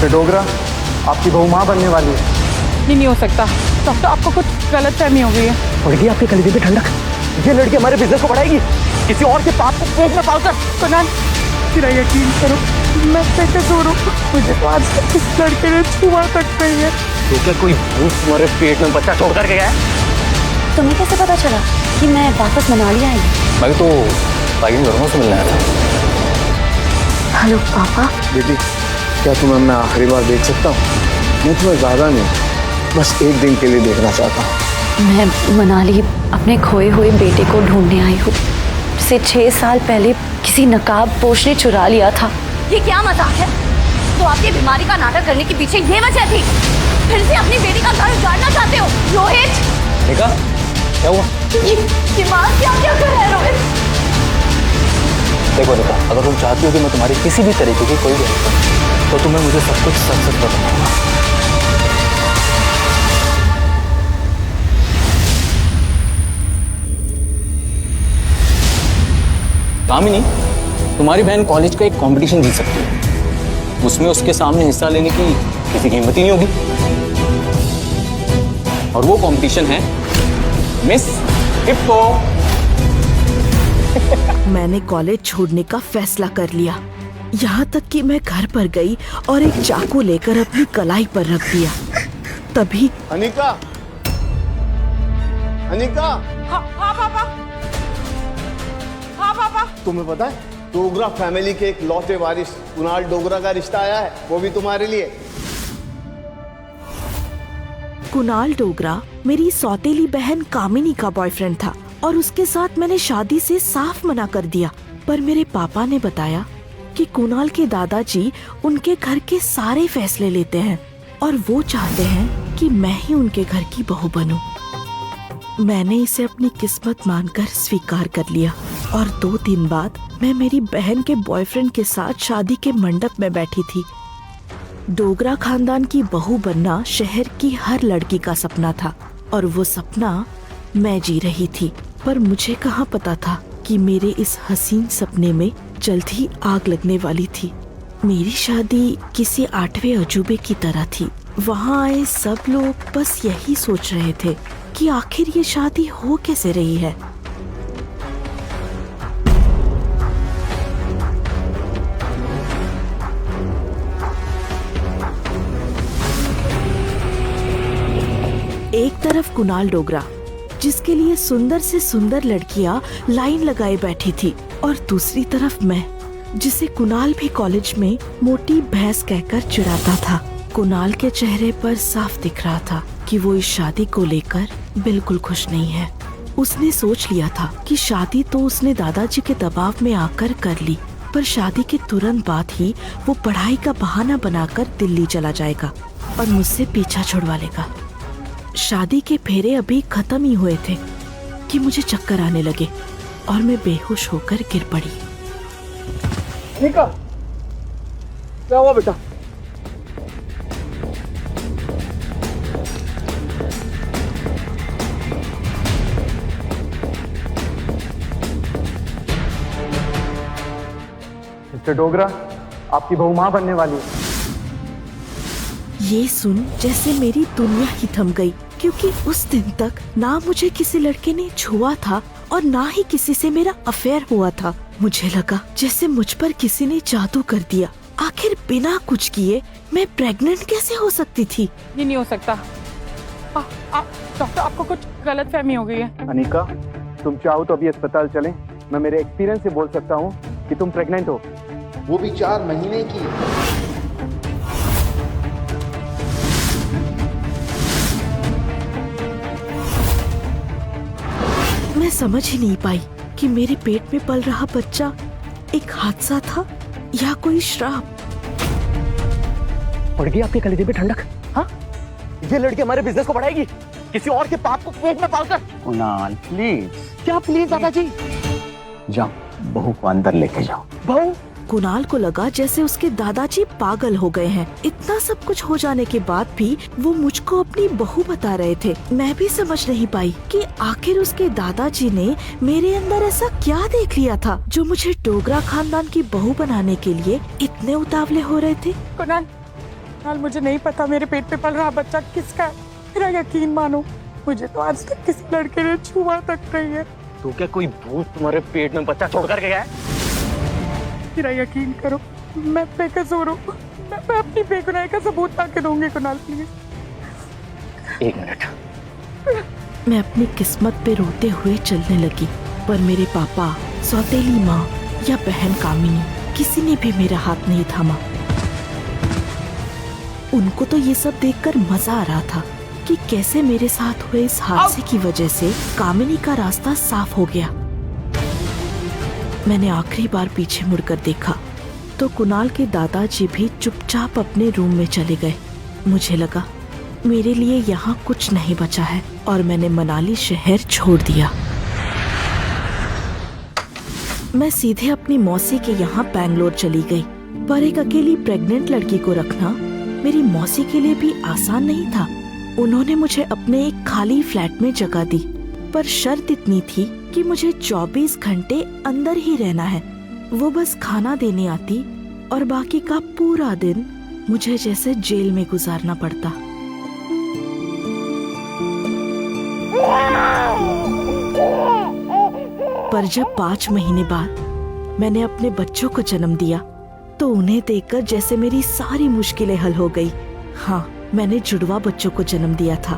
Mister Dogra, आपकी बहू माँ बनने वाली है। ये नहीं हो सकता डॉक्टर, आपको कुछ गलतफहमी हो गई है। पड़ गई आपके कलेजे पे ठंडक। ये लड़की हमारे बिजनेस को बढ़ाएगी, किसी और के पाप को पेट में पालकर। कुणाल, मेरा यकीन करो, मैं बेकसूर हूँ। मुझे तो आज तक इस लड़के ने छुआ तक नहीं है। तो क्या कोई भूत तुम्हारे पेट में बच्चा छोड़ कर गया है? तुम्हें कैसे पता चला कि मैं वापस मनाली आई हूँ? मैं तो बाकी घरों से मिलने आया था। हेलो पापा। बेटी, क्या तुम्हें मैं आखिरी बार देख सकता हूँ? मैं तुम्हें ज़्यादा नहीं, बस एक दिन के लिए देखना चाहता हूँ। मैं मनाली अपने खोए हुए बेटे को ढूंढने आई हूँ, जिसे 6 साल पहले किसी नकाबपोश ने चुरा लिया था। ये क्या मजाक है? तो आपकी बीमारी का नाटक करने के पीछे ये वजह थी? फिर से अपनी बेटी का घर उजाड़ना चाहते हो रोहित? देखा क्या हुआ? ये बात क्या क्या कर रहे हैं रोहित? देखो देखो, अगर तुम चाहती हो कि मैं तुम्हारी किसी भी तरीके की कोई हेल्प करूं, तो तुम्हें मुझे सब कुछ सच सच बताना होगा। कामिनी, तुम्हारी बहन कॉलेज का एक कंपटीशन जीत सकती है। उसमें उसके सामने हिस्सा लेने की किसी की हिम्मत ही नहीं होगी। और वो कंपटीशन है मिस हिप्पो। मैंने कॉलेज छोड़ने का फैसला कर लिया। यहाँ तक कि मैं घर पर गई और एक चाकू लेकर अपनी कलाई पर रख दिया। तभी अनिका, अनिका, हाँ पापा, हाँ पापा। तुम्हें पता है डोगरा फैमिली के एक लौटे वारिस कुणाल डोगरा का रिश्ता आया है, वो भी तुम्हारे लिए। कुणाल डोगरा मेरी सौतेली बहन कामिनी का बॉयफ्रेंड था और उसके साथ मैंने शादी से साफ मना कर दिया। पर मेरे पापा ने बताया कि कुणाल के दादाजी उनके घर के सारे फैसले लेते हैं और वो चाहते हैं कि मैं ही उनके घर की बहू बनूं। मैंने इसे अपनी किस्मत मानकर स्वीकार कर लिया और 2 दिन बाद मैं मेरी बहन के बॉयफ्रेंड के साथ शादी के मंडप में बैठी थी। डोगरा खानदान की बहू बनना शहर की हर लड़की का सपना था और वो सपना मैं जी रही थी। पर मुझे कहाँ पता था कि मेरे इस हसीन सपने में जल्द ही आग लगने वाली थी। मेरी शादी किसी 8वें अजूबे की तरह थी। वहाँ आए सब लोग बस यही सोच रहे थे कि आखिर ये शादी हो कैसे रही है। एक तरफ कुणाल डोगरा, जिसके लिए सुंदर से सुंदर लड़कियां लाइन लगाए बैठी थी, और दूसरी तरफ मैं, जिसे कुणाल भी कॉलेज में मोटी भैंस कहकर चिढ़ाता था। कुणाल के चेहरे पर साफ दिख रहा था कि वो इस शादी को लेकर बिल्कुल खुश नहीं है। उसने सोच लिया था कि शादी तो उसने दादाजी के दबाव में आकर कर ली, पर शादी के तुरंत बाद ही वो पढ़ाई का बहाना बनाकर दिल्ली चला जाएगा और मुझसे पीछा छुड़वा लेगा। शादी के फेरे अभी खत्म ही हुए थे कि मुझे चक्कर आने लगे और मैं बेहोश होकर गिर पड़ी। अनिका, क्या हुआ बेटा? मिस्टर डोगरा, आपकी बहू माँ बनने वाली है। ये सुन जैसे मेरी दुनिया ही थम गई, क्योंकि उस दिन तक ना मुझे किसी लड़के ने छुआ था और ना ही किसी से मेरा अफेयर हुआ था। मुझे लगा जैसे मुझ पर किसी ने जादू कर दिया। आखिर बिना कुछ किए मैं प्रेग्नेंट कैसे हो सकती थी? ये नहीं हो सकता डॉक्टर, आपको कुछ गलतफहमी हो गई है। अनिका, तुम चाहो तो अभी अस्पताल चलें। मैं मेरे एक्सपीरियंस से बोल सकता हूँ कि तुम प्रेग्नेंट हो। वो भी 4 महीने की। मैं समझ ही नहीं पाई कि मेरे पेट में पल रहा बच्चा एक हादसा था या कोई श्राप। पड़ गई आपके कलेजे पे ठंडक। हाँ, ये लड़की हमारे बिजनेस को बढ़ाएगी, किसी और के पाप को पेट में पालकर। कुणाल प्लीज। क्या प्लीज दादाजी? जाओ, बहू को अंदर लेके जाओ। बहू? कुणाल को लगा जैसे उसके दादाजी पागल हो गए हैं। इतना सब कुछ हो जाने के बाद भी वो मुझको अपनी बहू बता रहे थे। मैं भी समझ नहीं पाई कि आखिर उसके दादाजी ने मेरे अंदर ऐसा क्या देख लिया था जो मुझे डोगरा खानदान की बहू बनाने के लिए इतने उतावले हो रहे थे। कुणाल, कुणाल, मुझे नहीं पता मेरे पेट पे पल रहा बच्चा किसका है। मेरा यकीन मानो, मुझे तो आज तक किसी लड़के ने छुआ तक नहीं है। तो क्या कोई भूत तुम्हारे पेट में बच्चा छोड़ कर गया है? मेरा यकीन करो, मैं बेकसूर हूँ। मैं अपनी बेगुनाही का सबूत पाके दूंगी कुणाल, प्लीज। एक मिनट। मैं अपनी किस्मत पे रोते हुए चलने लगी, पर मेरे पापा, सौतेली माँ या बहन कामिनी, किसी ने भी मेरा हाथ नहीं थामा। उनको तो ये सब देखकर मजा आ रहा था कि कैसे मेरे साथ हुए इस हादसे की वजह से कामिनी का रास्ता साफ हो गया। मैंने आखिरी बार पीछे मुड़कर देखा तो कुणाल के दादाजी भी चुपचाप अपने रूम में चले गए। मुझे लगा मेरे लिए यहाँ कुछ नहीं बचा है और मैंने मनाली शहर छोड़ दिया। मैं सीधे अपनी मौसी के यहाँ बैंगलोर चली गई, पर एक अकेली प्रेग्नेंट लड़की को रखना मेरी मौसी के लिए भी आसान नहीं था। उन्होंने मुझे अपने एक खाली फ्लैट में जगह दी, पर शर्त इतनी थी कि मुझे 24 घंटे अंदर ही रहना है। वो बस खाना देने आती और बाकी का पूरा दिन मुझे जैसे जेल में गुजारना पड़ता। पर जब 5 महीने बाद मैंने अपने बच्चों को जन्म दिया तो उन्हें देखकर जैसे मेरी सारी मुश्किलें हल हो गई। हाँ, मैंने जुड़वा बच्चों को जन्म दिया था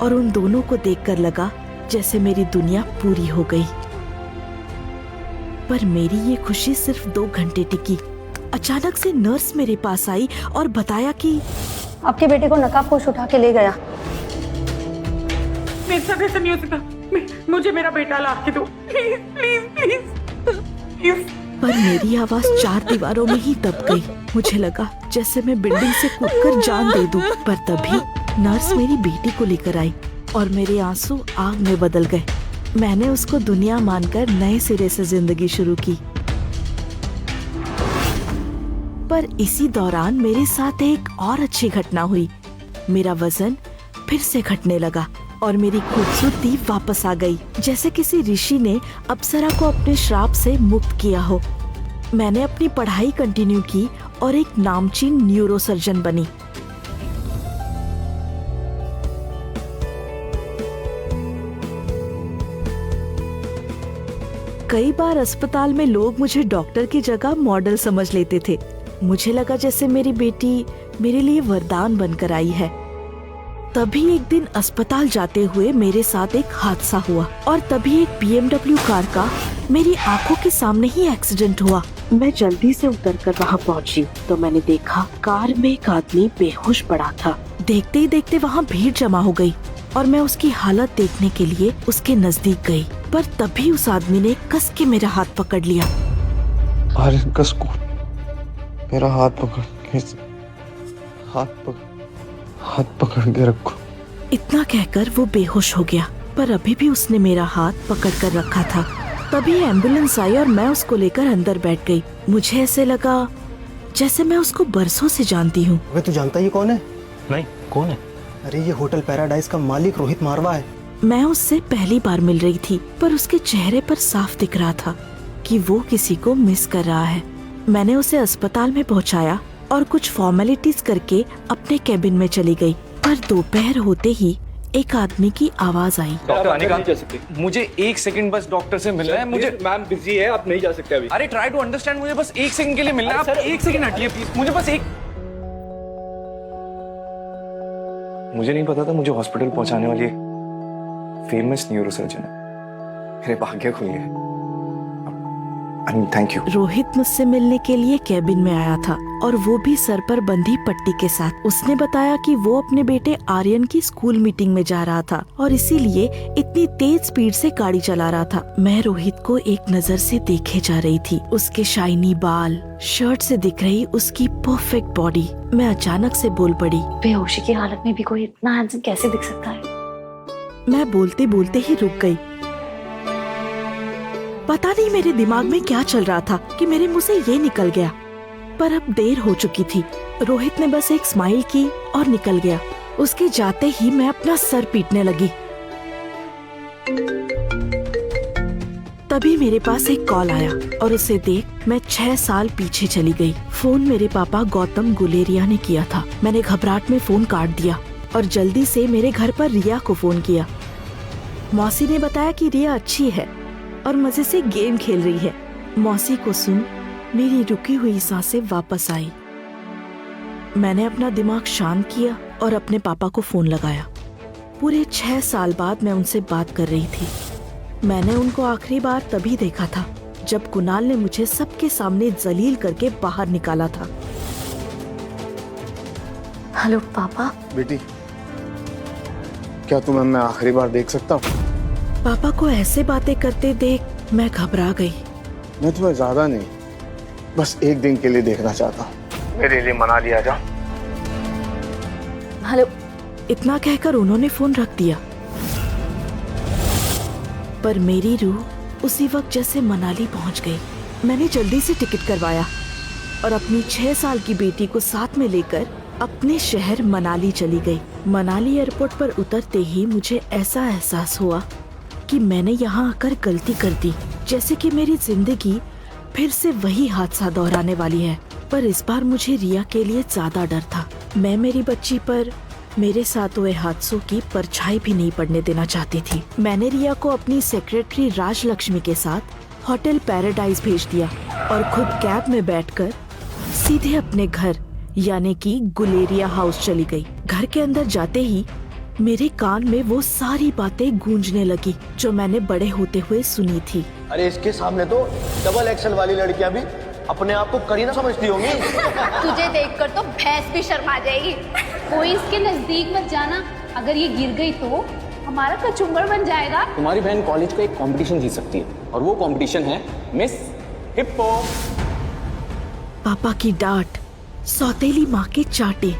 और उन दोनों को देखकर लगा जैसे मेरी दुनिया पूरी हो गई। पर मेरी ये खुशी सिर्फ 2 घंटे टिकी। अचानक से नर्स मेरे पास आई और बताया कि आपके बेटे को नकाबपोश उठा के ले गया। मेरे साथ ऐसा नहीं हो सकता। मुझे मेरा बेटा ला के दो, प्लीज प्लीज प्लीज प्लीज। पर मेरी आवाज 4 दीवारों में ही दब गई। मुझे लगा जैसे मैं बिल्डिंग से कूदकर जान दे दूं। पर तभी नर्स मेरी बेटी को लेकर आई और मेरे आंसू आग में बदल गए। मैंने उसको दुनिया मानकर नए सिरे से जिंदगी शुरू की। पर इसी दौरान मेरे साथ एक और अच्छी घटना हुई। मेरा वजन फिर से घटने लगा और मेरी खूबसूरती वापस आ गई, जैसे किसी ऋषि ने अप्सरा को अपने श्राप से मुक्त किया हो। मैंने अपनी पढ़ाई कंटिन्यू की और एक नामचीन न्यूरोसर्जन बनी। कई बार अस्पताल में लोग मुझे डॉक्टर की जगह मॉडल समझ लेते थे। मुझे लगा जैसे मेरी बेटी मेरे लिए वरदान बनकर आई है। तभी एक दिन अस्पताल जाते हुए मेरे साथ एक हादसा हुआ और तभी एक BMW कार का मेरी आंखों के सामने ही एक्सीडेंट हुआ। मैं जल्दी से उतरकर वहां पहुंची तो मैंने देखा कार में एक आदमी बेहोश पड़ा था। देखते ही देखते वहां भीड़ जमा हो गई और मैं उसकी हालत देखने के लिए उसके नजदीक गई। पर तभी उस आदमी ने कस के मेरा हाथ पकड़ लिया। आर्यन कस को मेरा हाथ पकड़ के रखो। इतना कहकर वो बेहोश हो गया, पर अभी भी उसने मेरा हाथ पकड़ कर रखा था। तभी एम्बुलेंस आई और मैं उसको लेकर अंदर बैठ गई। मुझे ऐसे लगा जैसे मैं उसको बरसों से जानती हूँ। अबे तू जानता ये कौन है? नहीं, कौन है? अरे ये होटल पैराडाइज का मालिक रोहित मारवा है। मैं उससे पहली बार मिल रही थी, पर उसके चेहरे पर साफ दिख रहा था कि वो किसी को मिस कर रहा है। मैंने उसे अस्पताल में पहुंचाया और कुछ फॉर्मेलिटीज करके अपने केबिन में चली गई। पर दोपहर होते ही एक आदमी की आवाज आई। डॉक्टर आने का जा सकते। मुझे 1 सेकंड बस डॉक्टर से मिलना है। मुझे मैम बिजी है, आप नहीं जा सकते अभी। अरे ट्राई टू अंडरस्टैंड, मुझे बस 1 सेकंड के लिए मिलना है। आप 1 सेकंड हटिए प्लीज, मुझे बस एक। मुझे नहीं पता था मुझे हॉस्पिटल पहुंचाने वाली फेमस न्यूरोसर्जन है। मेरे भाग्य खुल गए। Thank you. रोहित मुझसे मिलने के लिए केबिन में आया था और वो भी सर पर बंधी पट्टी के साथ। उसने बताया कि वो अपने बेटे आर्यन की स्कूल मीटिंग में जा रहा था और इसीलिए इतनी तेज स्पीड से गाड़ी चला रहा था। मैं रोहित को एक नजर से देखे जा रही थी। उसके शाइनी बाल, शर्ट से दिख रही उसकी परफेक्ट बॉडी। मैं अचानक से बोल पड़ी, बेहोशी की हालत में भी कोई इतना हैंडसम कैसे दिख सकता है? मैं बोलते बोलते ही रुक गई। पता नहीं मेरे दिमाग में क्या चल रहा था कि मेरे मुंह से ये निकल गया। पर अब देर हो चुकी थी। रोहित ने बस एक स्माइल की और निकल गया। उसके जाते ही मैं अपना सर पीटने लगी। तभी मेरे पास एक कॉल आया और उसे देख मैं 6 साल पीछे चली गई। फोन मेरे पापा गौतम गुलेरिया ने किया था। मैंने घबराहट में फोन काट दिया और जल्दी से मेरे घर पर रिया को फोन किया। मौसी ने बताया कि रिया अच्छी है और मजे से गेम खेल रही है। मौसी को सुन मेरी रुकी हुई सांसें वापस आई। मैंने अपना दिमाग शांत किया और अपने पापा को फोन लगाया। पूरे 6 साल बाद मैं उनसे बात कर रही थी। मैंने उनको आखिरी बार तभी देखा था जब कुणाल ने मुझे सबके सामने जलील करके बाहर निकाला था। हेलो पापा। बेटी, क्या तुम्हें मैं आखिरी बार देख सकता हूँ? पापा को ऐसे बातें करते देख मैं घबरा गई। मैं तुम्हें ज्यादा नहीं, बस एक दिन के लिए देखना चाहता हूँ। मेरे लिए मनाली आ जाओ। हेलो। इतना कहकर उन्होंने फोन रख दिया। पर मेरी रूह उसी वक्त जैसे मनाली पहुंच गई। मैंने जल्दी से टिकट करवाया और अपनी 6 साल की बेटी को साथ में लेकर अपने शहर मनाली चली गई। मनाली एयरपोर्ट पर उतरते ही मुझे ऐसा एहसास हुआ कि मैंने यहाँ आकर गलती कर दी, जैसे कि मेरी जिंदगी फिर से वही हादसा दोहराने वाली है। पर इस बार मुझे रिया के लिए ज्यादा डर था। मैं मेरी बच्ची पर मेरे साथ हुए हादसों की परछाई भी नहीं पड़ने देना चाहती थी। मैंने रिया को अपनी सेक्रेटरी राजलक्ष्मी के साथ होटल पैराडाइज भेज दिया और खुद कैब में बैठकर सीधे अपने घर यानी कि गुलेरिया हाउस चली गई। घर के अंदर जाते ही मेरे कान में वो सारी बातें गूंजने लगी जो मैंने बड़े होते हुए सुनी थी। अरे इसके सामने तो डबल एक्सल वाली लड़कियां भी अपने आप को करीना समझती होंगी। तुझे देखकर तो भैंस भी शर्मा जाएगी। कोई इसके नजदीक मत जाना, अगर ये गिर गई तो हमारा कचुम्बर बन जाएगा। तुम्हारी बहन कॉलेज का एक कंपटीशन जीत सकती है और वो कंपटीशन है मिस हिप्पो। पापा की डांट, सौतेली माँ के चाटे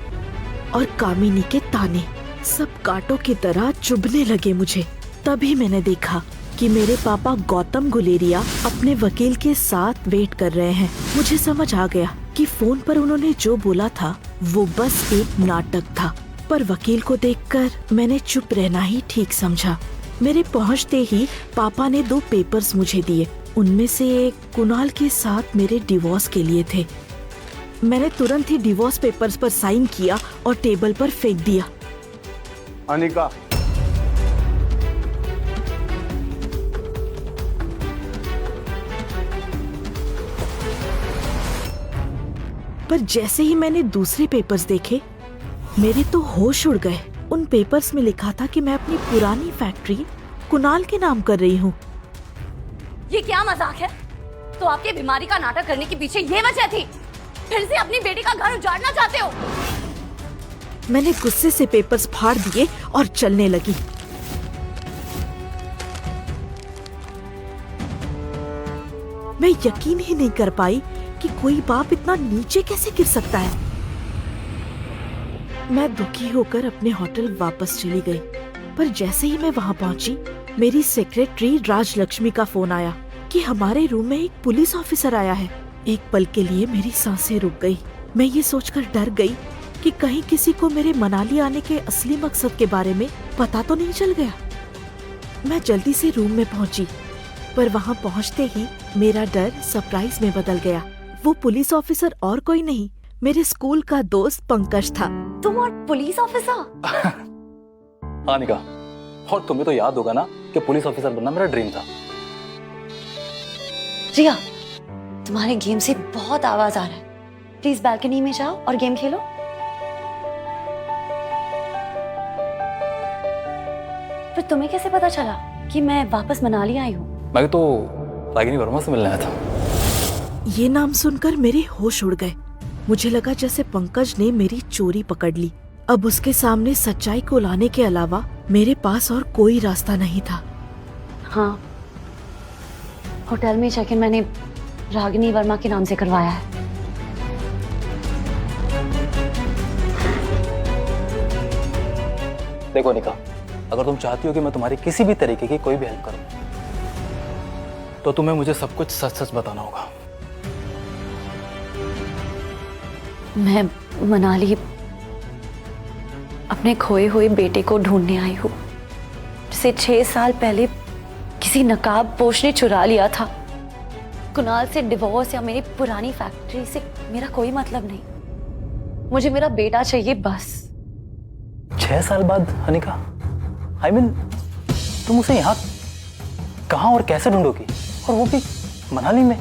और कामिनी के ताने सब कांटों की तरह चुभने लगे मुझे। तभी मैंने देखा कि मेरे पापा गौतम गुलेरिया अपने वकील के साथ वेट कर रहे हैं। मुझे समझ आ गया कि फोन पर उन्होंने जो बोला था वो बस एक नाटक था। पर वकील को देखकर मैंने चुप रहना ही ठीक समझा। मेरे पहुंचते ही पापा ने 2 पेपर्स मुझे दिए। उनमें से एक कुणाल के साथ मेरे डिवोर्स के लिए थे। मैंने तुरंत ही डिवोर्स पेपर्स पर साइन किया और टेबल पर फेंक दिया। अनिका, पर जैसे ही मैंने दूसरे पेपर्स देखे मेरे तो होश उड़ गए। उन पेपर्स में लिखा था कि मैं अपनी पुरानी फैक्ट्री कुणाल के नाम कर रही हूँ। ये क्या मजाक है? तो आपके बीमारी का नाटक करने के पीछे ये वजह थी? फिर से अपनी बेटी का घर उजाड़ना चाहते हो? मैंने गुस्से से पेपर्स फाड़ दिए और चलने लगी। मैं यकीन ही नहीं कर पाई कि कोई बाप इतना नीचे कैसे गिर सकता है। मैं दुखी होकर अपने होटल वापस चली गई। पर जैसे ही मैं वहां पहुंची मेरी सेक्रेटरी राजलक्ष्मी का फोन आया कि हमारे रूम में एक पुलिस ऑफिसर आया है। एक पल के लिए मेरी सांसें रुक गई। मैं ये सोचकर डर गई कि कहीं किसी को मेरे मनाली आने के असली मकसद के बारे में पता तो नहीं चल गया। मैं जल्दी से रूम में पहुंची, पर वहां पहुंचते ही मेरा डर सरप्राइज में बदल गया। वो पुलिस ऑफिसर और कोई नहीं, मेरे स्कूल का दोस्त पंकज था। तुम और पुलिस ऑफिसर? हाँ निका, और तुम्हें तो याद होगा ना कि पुलिस ऑफिसर बनना मेरा ड्रीम था। रिया, तुम्हारे गेम से बहुत आवाज आ रहा है। प्लीज बालकनी में जाओ और गेम खेलो। पर तुम्हें कैसे पता चला कि मैं वापस मनाली आई हूँ? मैं तो रागिनी वर्मा से मिलने आया था। ये नाम सुनकर मेरे होश उड़ गए। मुझे लगा जैसे पंकज ने मेरी चोरी पकड़ ली। अब उसके सामने सच्चाई को लाने के अलावा मेरे पास और कोई रास्ता नहीं था। हाँ, होटल में चेक इन मैंने रागिनी वर्मा के नाम से करवाया है। देखो निका, अगर तुम चाहती हो कि मैं तुम्हारी किसी भी तरीके की कोई भी हेल्प करूं, तो तुम्हें मुझे सब कुछ सच सच बताना होगा। मैं मनाली अपने खोए हुए बेटे को ढूंढने आई हूँ, जिसे 6 साल पहले किसी किसी नकाब पोश ने चुरा लिया था। कुणाल से डिवोर्स या मेरी पुरानी फैक्ट्री से मेरा कोई मतलब नहीं। मुझे मेरा बेटा चाहिए बस। 6 साल बाद अनिका, I mean, तुम उसे यहाँ कहाँ और कैसे ढूंढोगी, और वो भी मनाली में,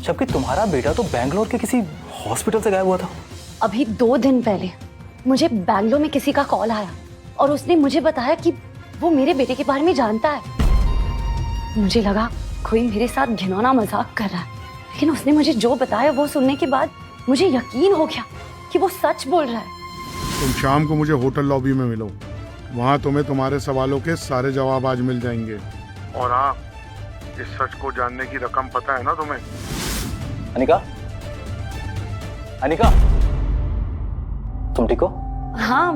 जबकि तुम्हारा बेटा तो बैंगलोर के किसी हॉस्पिटल से गायब हुआ था। अभी 2 दिन पहले मुझे बैंगलोर में किसी का कॉल आया और उसने मुझे बताया कि वो मेरे बेटे के बारे में जानता है। मुझे लगा कोई मेरे साथ घिनौना मजाक कर रहा है, लेकिन उसने मुझे जो बताया वो सुनने के बाद मुझे यकीन हो गया कि वो सच बोल रहा है। तुम शाम को मुझे होटल लॉबी में मिलो, वहाँ तुम्हें तुम्हारे सवालों के सारे जवाब आज मिल जाएंगे। और हाँ, इस सच को जानने की रकम पता है ना तुम्हें? अनिका, अनिका, तुम ठीक हो? हाँ,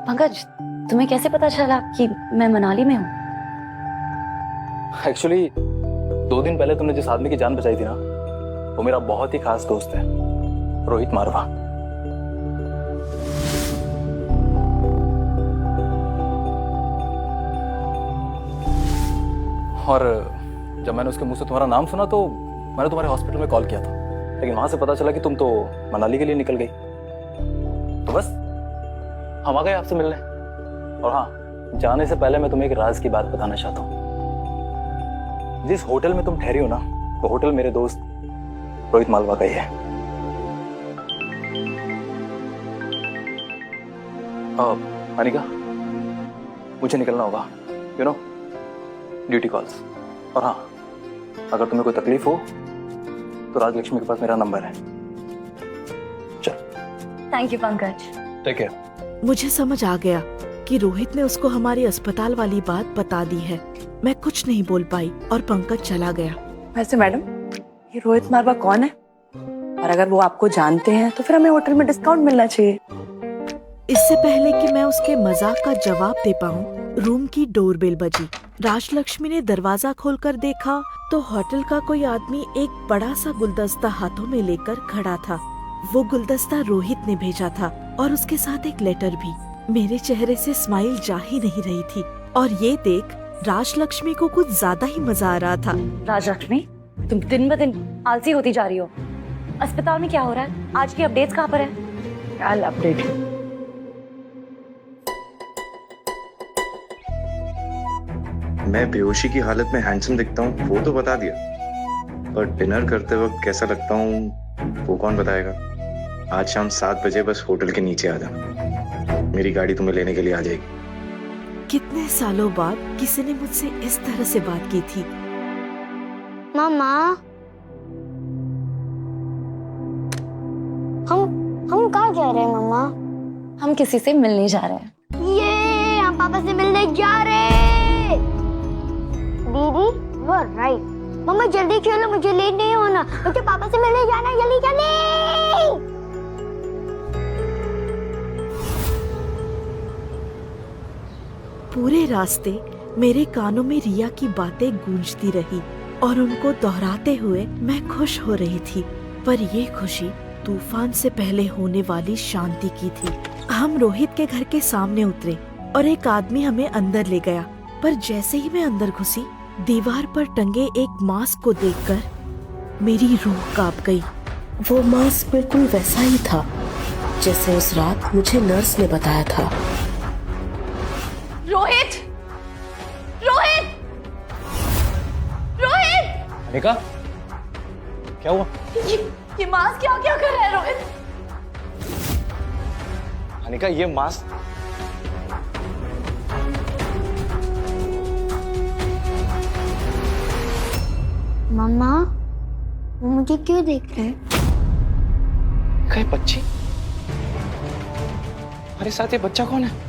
पंकज, तुम्हें कैसे पता चला कि मैं मनाली में हूँ? एक्चुअली 2 दिन पहले तुमने जिस आदमी की जान बचाई थी ना, वो मेरा बहुत ही खास दोस्त है, रोहित मारवा। और जब मैंने उसके मुंह से तुम्हारा नाम सुना तो मैंने तुम्हारे हॉस्पिटल में कॉल किया था, लेकिन वहां से पता चला कि तुम तो मनाली के लिए निकल गई। तो बस हम आ गए आपसे मिलने। और हाँ, जाने से पहले मैं तुम्हें एक राज की बात बताना चाहता हूँ। जिस होटल में तुम ठहरी हो ना, वो होटल मेरे दोस्त रोहित मालवा का ही है। अनिका, मुझे निकलना होगा, यू नो, ड्यूटी कॉल्स। और हाँ, अगर तुम्हें कोई तकलीफ हो तो राजलक्ष्मी के पास मेरा नंबर है। चल। Thank you Pankaj. Take care. मुझे समझ आ गया कि रोहित ने उसको हमारी अस्पताल वाली बात बता दी है। मैं कुछ नहीं बोल पाई और पंकज चला गया। वैसे मैडम, ये रोहित मारवा कौन है? और अगर वो आपको जानते हैं तो फिर हमें होटल में डिस्काउंट मिलना चाहिए। इससे पहले कि मैं उसके मजाक का जवाब दे पाऊं, रूम की डोरबेल बजी। राजलक्ष्मी ने दरवाजा खोलकर देखा तो होटल का कोई आदमी एक बड़ा सा गुलदस्ता हाथों में लेकर खड़ा था। वो गुलदस्ता रोहित ने भेजा था और उसके साथ एक लेटर भी। मेरे चेहरे से स्माइल जा ही नहीं रही थी और ये देख राजलक्ष्मी को कुछ ज्यादा ही मजा आ रहा था। राजलक्ष्मी, तुम दिन ब दिन आलसी होती जा रही हो। अस्पताल में क्या हो रहा है? आज की अपडेट्स कहाँ पर है? कल अपडेट। मैं बेहोशी की हालत में हैंडसम दिखता हूँ वो तो बता दिया, पर डिनर करते वक्त कैसा लगता हूँ वो कौन बताएगा? आज शाम 7 बजे बस होटल के नीचे आ जाना, मेरी गाड़ी तुम्हें लेने के लिए आ जाएगी। कितने सालों बाद किसी ने मुझसे इस तरह से बात की थी। मामा, हम कहाँ जा रहे हैं मामा? हम किसी से मिलने जा रहे हैं। ये हम पापा से मिलने जा रहे हैं। दीदी, यू आर राइट। मम्मा जल्दी चलो, मुझे लेट नहीं होना, मुझे पापा से मिलने जाना है, जल्दी जल्दी। पूरे रास्ते मेरे कानों में रिया की बातें गूंजती रही और उनको दोहराते हुए मैं खुश हो रही थी, पर ये खुशी तूफान से पहले होने वाली शांति की थी। हम रोहित के घर के सामने उतरे और एक आदमी हमें अंदर ले गया, पर जैसे ही मैं अंदर घुसी, दीवार पर टंगे एक मास्क को देखकर मेरी रूह कांप गई। वो मास्क बिल्कुल वैसा ही था जैसे उस रात मुझे नर्स ने बताया था। रोहित, रोहित, रोहित! अनिका, क्या हुआ? ये मास्क क्या क्या कर रहा है रोहित? अनिका, ये मास्क मम्मा, वो मुझे क्यों देख रहे हैं? क्या बच्ची? अरे साथ ये बच्चा कौन है?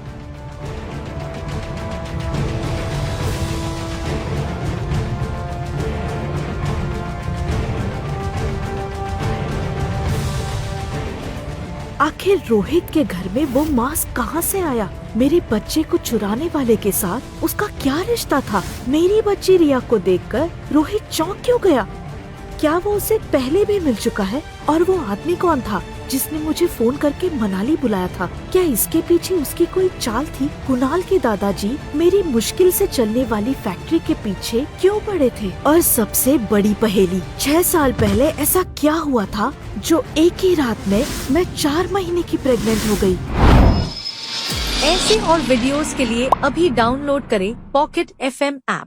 आखिर रोहित के घर में वो मास्क कहाँ से आया? मेरे बच्चे को चुराने वाले के साथ उसका क्या रिश्ता था? मेरी बच्ची रिया को देखकर रोहित चौंक क्यों गया? क्या वो उसे पहले भी मिल चुका है? और वो आदमी कौन था जिसने मुझे फोन करके मनाली बुलाया था? क्या इसके पीछे उसकी कोई चाल थी? कुणाल के दादाजी मेरी मुश्किल से चलने वाली फैक्ट्री के पीछे क्यों पड़े थे? और सबसे बड़ी पहेली, 6 साल पहले ऐसा क्या हुआ था जो एक ही रात में मैं 4 महीने की प्रेग्नेंट हो गई? ऐसे और वीडियोस के लिए अभी डाउनलोड करें पॉकेट FM ऐप।